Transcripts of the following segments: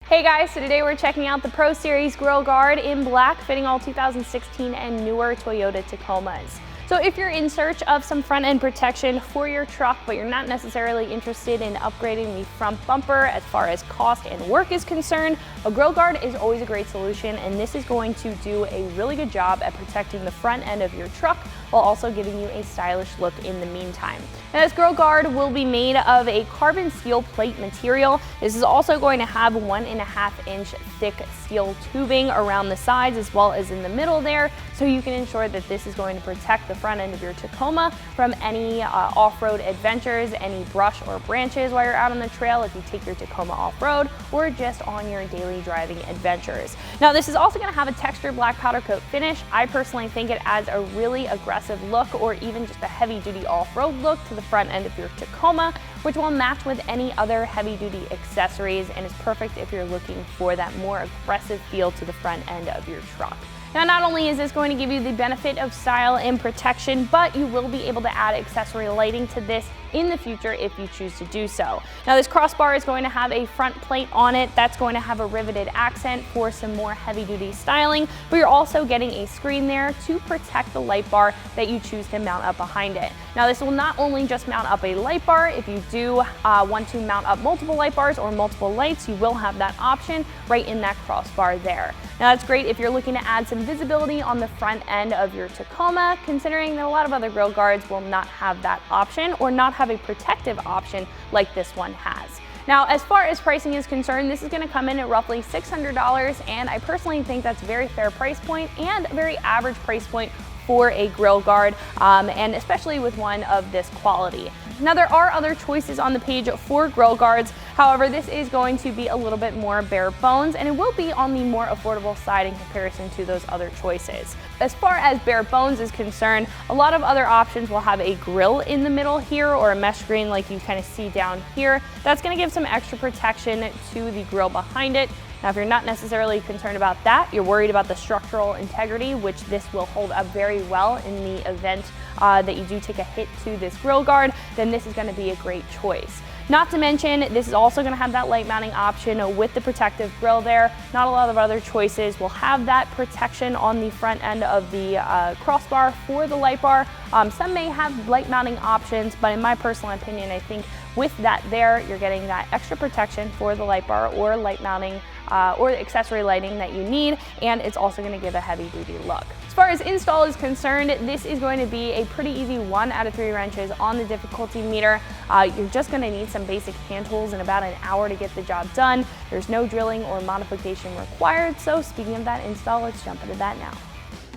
Hey guys, so today we're checking out the Pro Series Grille Guard in black, fitting all 2016 and newer Toyota Tacomas. So if you're in search of some front end protection for your truck, but you're not necessarily interested in upgrading the front bumper as far as cost and work is concerned, a grille guard is always a great solution, and this is going to do a really good job at protecting the front end of your truck while also giving you a stylish look in the meantime. Now, this grille guard will be made of a carbon steel plate material. This is also going to have 1.5 inch thick steel tubing around the sides as well as in the middle there, so you can ensure that this is going to protect the front end of your Tacoma from any off-road adventures, any brush or branches while you're out on the trail if you take your Tacoma off-road, or just on your daily driving adventures. Now, this is also going to have a textured black powder coat finish. I personally think it adds a really aggressive look, or even just a heavy-duty off-road look to the front end of your Tacoma, which will match with any other heavy-duty accessories and is perfect if you're looking for that more aggressive feel to the front end of your truck. Now, not only is this going to give you the benefit of style and protection, but you will be able to add accessory lighting to this in the future if you choose to do so. Now, this crossbar is going to have a front plate on it that's going to have a riveted accent for some more heavy-duty styling, but you're also getting a screen there to protect the light bar that you choose to mount up behind it. Now, this will not only just mount up a light bar. If you do want to mount up multiple light bars or multiple lights, you will have that option right in that crossbar there. Now, that's great if you're looking to add some visibility on the front end of your Tacoma, considering that a lot of other grille guards will not have that option or not have a protective option like this one has. Now, as far as pricing is concerned, this is going to come in at roughly $600, and I personally think that's a very fair price point and a very average price point for a grille guard, and especially with one of this quality. Now, there are other choices on the page for grille guards. However, this is going to be a little bit more bare bones, and it will be on the more affordable side in comparison to those other choices. As far as bare bones is concerned, a lot of other options will have a grill in the middle here, or a mesh screen like you kind of see down here. That's going to give some extra protection to the grill behind it. Now, if you're not necessarily concerned about that, you're worried about the structural integrity, which this will hold up very well in the event that you do take a hit to this grille guard, then this is going to be a great choice. Not to mention, this is also going to have that light mounting option with the protective grille there. Not a lot of other choices will have that protection on the front end of the crossbar for the light bar. Some may have light mounting options, but in my personal opinion, I think with that there, you're getting that extra protection for the light bar or light mounting or the accessory lighting that you need, and it's also going to give a heavy-duty look. As far as install is concerned, this is going to be a pretty easy 1 out of 3 wrenches on the difficulty meter. You're just going to need some basic hand tools in about an hour to get the job done. There's no drilling or modification required, so speaking of that install, let's jump into that now.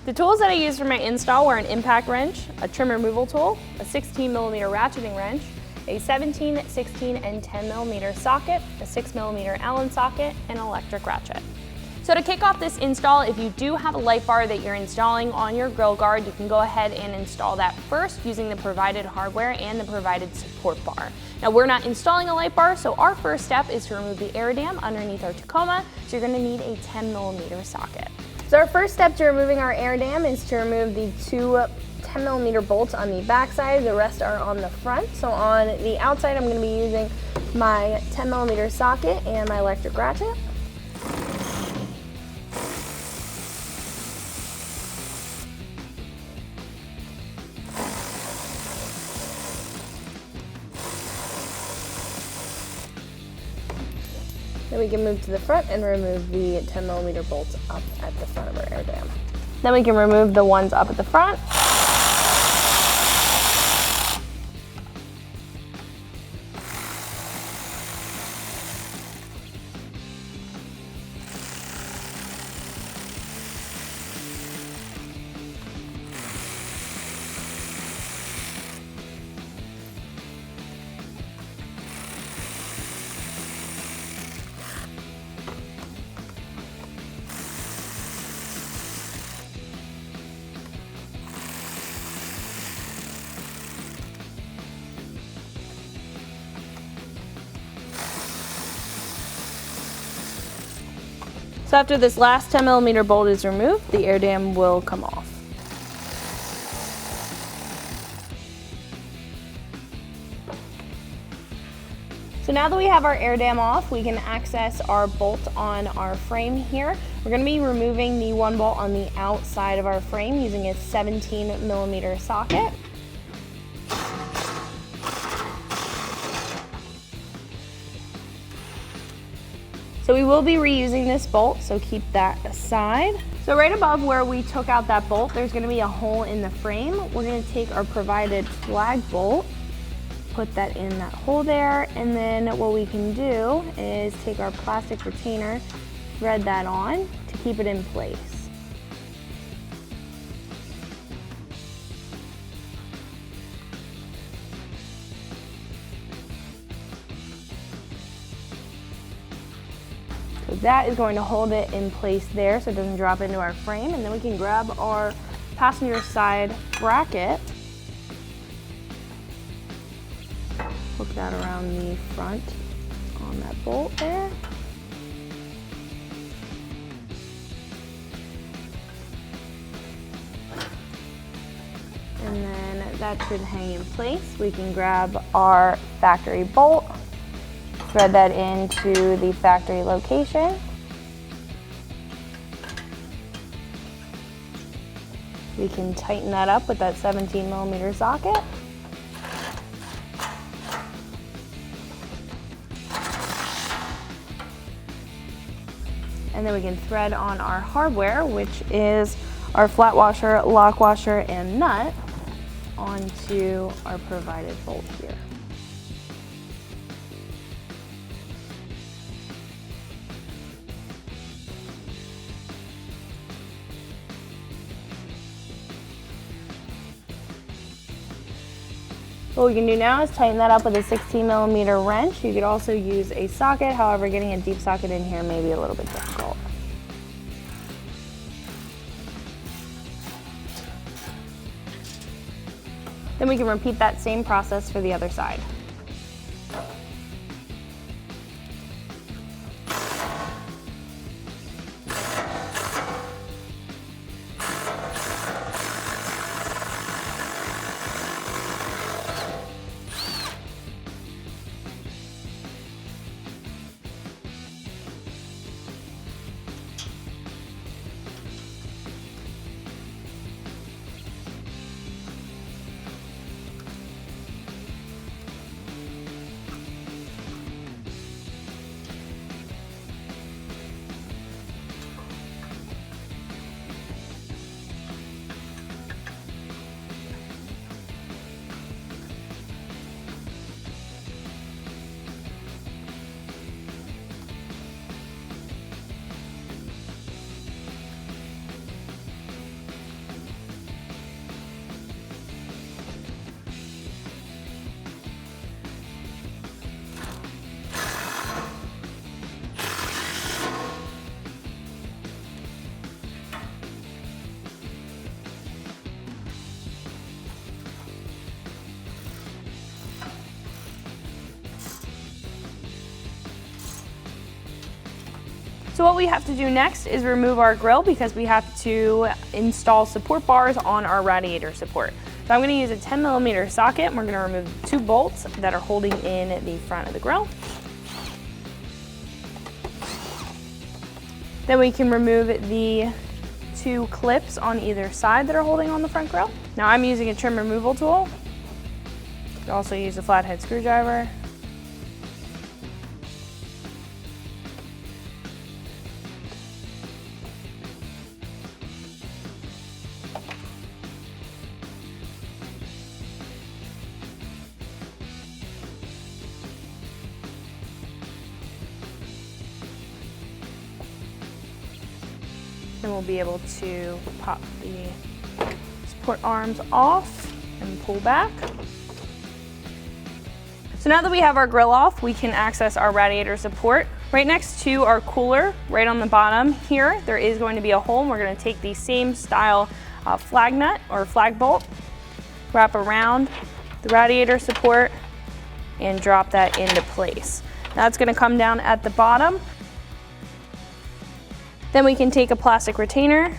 The tools that I used for my install were an impact wrench, a trim removal tool, a 16mm ratcheting wrench, a 17, 16, and 10mm socket, a 6mm Allen socket, and an electric ratchet. So to kick off this install, if you do have a light bar that you're installing on your grille guard, you can go ahead and install that first using the provided hardware and the provided support bar. Now, we're not installing a light bar, so our first step is to remove the air dam underneath our Tacoma, so you're going to need a 10mm socket. So our first step to removing our air dam is to remove the 2 10mm bolts on the back side. The rest are on the front. So on the outside, I'm going to be using my 10mm socket and my electric ratchet. Then we can move to the front and remove the 10mm bolts up at the front of our air dam. Then we can remove the ones up at the front. So after this last 10mm bolt is removed, the air dam will come off. So So now that we have our air dam off, we can access our bolt on our frame here. We're going to be removing the one bolt on the outside of our frame using a 17mm socket. So we will be reusing this bolt, so keep that aside. So right above where we took out that bolt, there's going to be a hole in the frame. We're going to take our provided flag bolt, put that in that hole there, and then what we can do is take our plastic retainer, thread that on to keep it in place. So that is going to hold it in place there so it doesn't drop into our frame, and then we can grab our passenger side bracket, hook that around the front on that bolt there. And then that should hang in place. We can grab our factory bolt, thread that into the factory location. We can tighten that up with that 17mm socket. And then we can thread on our hardware, which is our flat washer, lock washer, and nut onto our provided bolt here. What we can do now is tighten that up with a 16mm wrench. You could also use a socket, however getting a deep socket in here may be a little bit difficult. Then we can repeat that same process for the other side. So what we have to do next is remove our grill because we have to install support bars on our radiator support. So I'm going to use a 10mm socket and we're going to remove the 2 bolts that are holding in the front of the grill. Then we can remove the 2 clips on either side that are holding on the front grill. Now I'm using a trim removal tool. You can also use a flathead screwdriver. Then we'll be able to pop the support arms off and pull back. So now that we have our grill off, we can access our radiator support. Right next to our cooler, right on the bottom here, there is going to be a hole, and we're going to take the same style flag nut or flag bolt, wrap around the radiator support, and drop that into place. Now it's going to come down at the bottom. Then we can take a plastic retainer,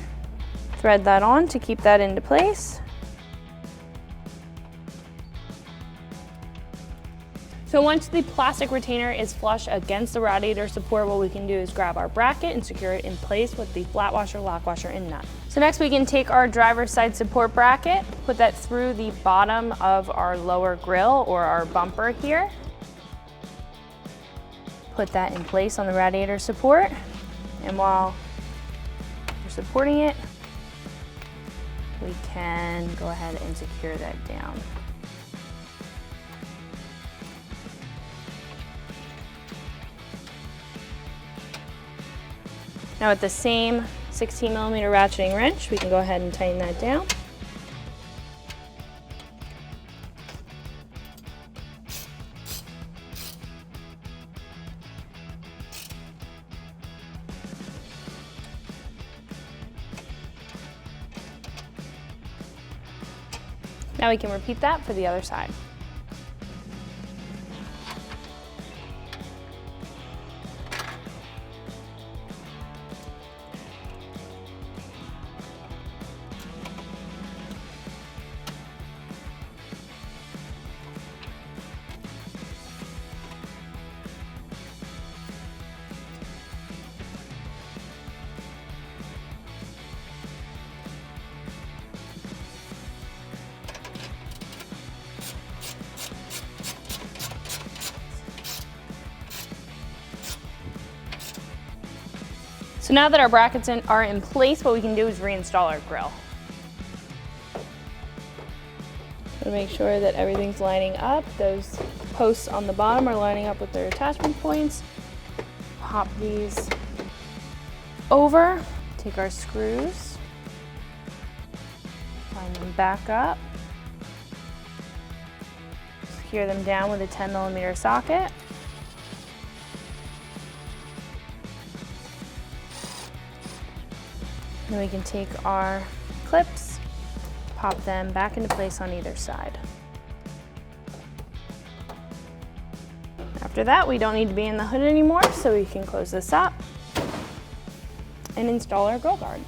thread that on to keep that into place. So once the plastic retainer is flush against the radiator support, what we can do is grab our bracket and secure it in place with the flat washer, lock washer, and nut. So next we can take our driver's side support bracket, put that through the bottom of our lower grille or our bumper here. Put that in place on the radiator support, and while we're supporting it, we can go ahead and secure that down. Now with the same 16mm ratcheting wrench, we can go ahead and tighten that down. Now we can repeat that for the other side. So now that our brackets are in place, what we can do is reinstall our grille. So make sure that everything's lining up. Those posts on the bottom are lining up with their attachment points. Pop these over, take our screws, line them back up, secure them down with a 10mm socket. Then we can take our clips, pop them back into place on either side. After that, we don't need to be in the hood anymore, so we can close this up and install our grille guard.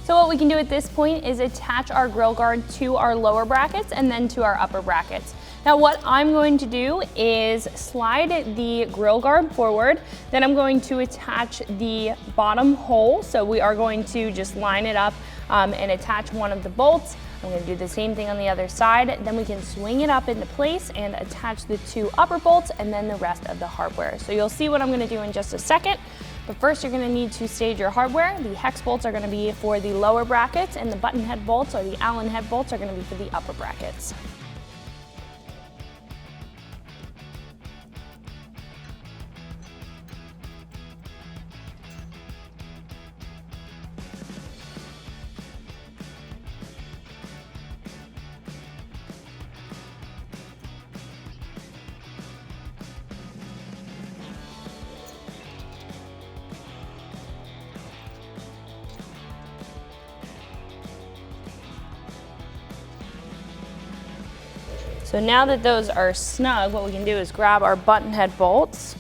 So what we can do at this point is attach our grille guard to our lower brackets and then to our upper brackets. Now what I'm going to do is slide the grille guard forward, then I'm going to attach the bottom hole. So we are going to just line it up and attach one of the bolts. I'm going to do the same thing on the other side. Then we can swing it up into place and attach the two upper bolts and then the rest of the hardware. So you'll see what I'm going to do in just a second. But first you're going to need to stage your hardware. The hex bolts are going to be for the lower brackets and the button head bolts or the Allen head bolts are going to be for the upper brackets. So now that those are snug, what we can do is grab our button head bolts.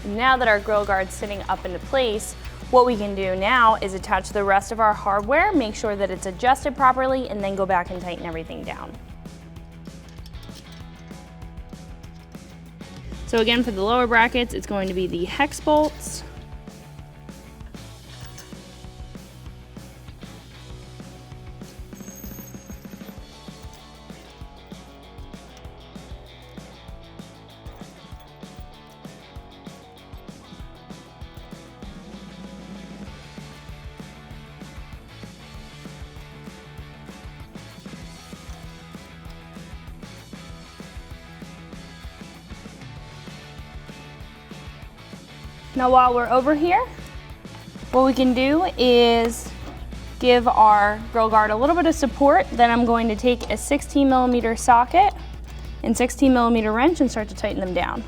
Now that our grille guard's sitting up into place, what we can do now is attach the rest of our hardware, make sure that it's adjusted properly, and then go back and tighten everything down. So again, for the lower brackets, it's going to be the hex bolts. Now while we're over here, what we can do is give our grill guard a little bit of support. Then I'm going to take a 16mm socket and 16mm wrench and start to tighten them down.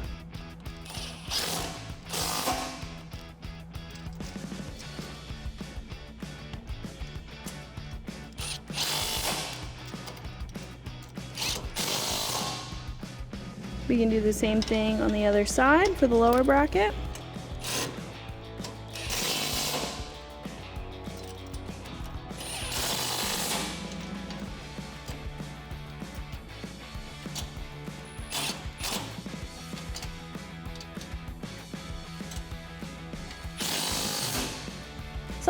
We can do the same thing on the other side for the lower bracket.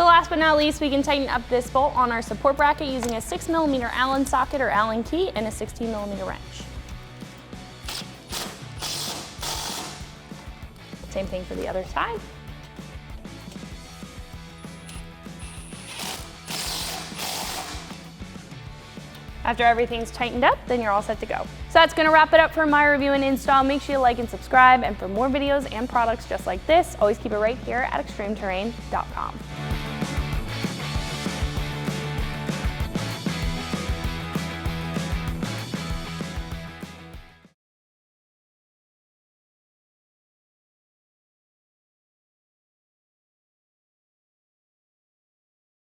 So last but not least, we can tighten up this bolt on our support bracket using a 6mm Allen socket or Allen key and a 16mm wrench. Same thing for the other side. After everything's tightened up, then you're all set to go. So that's gonna wrap it up for my review and install. Make sure you like and subscribe, and for more videos and products just like this, always keep it right here at ExtremeTerrain.com.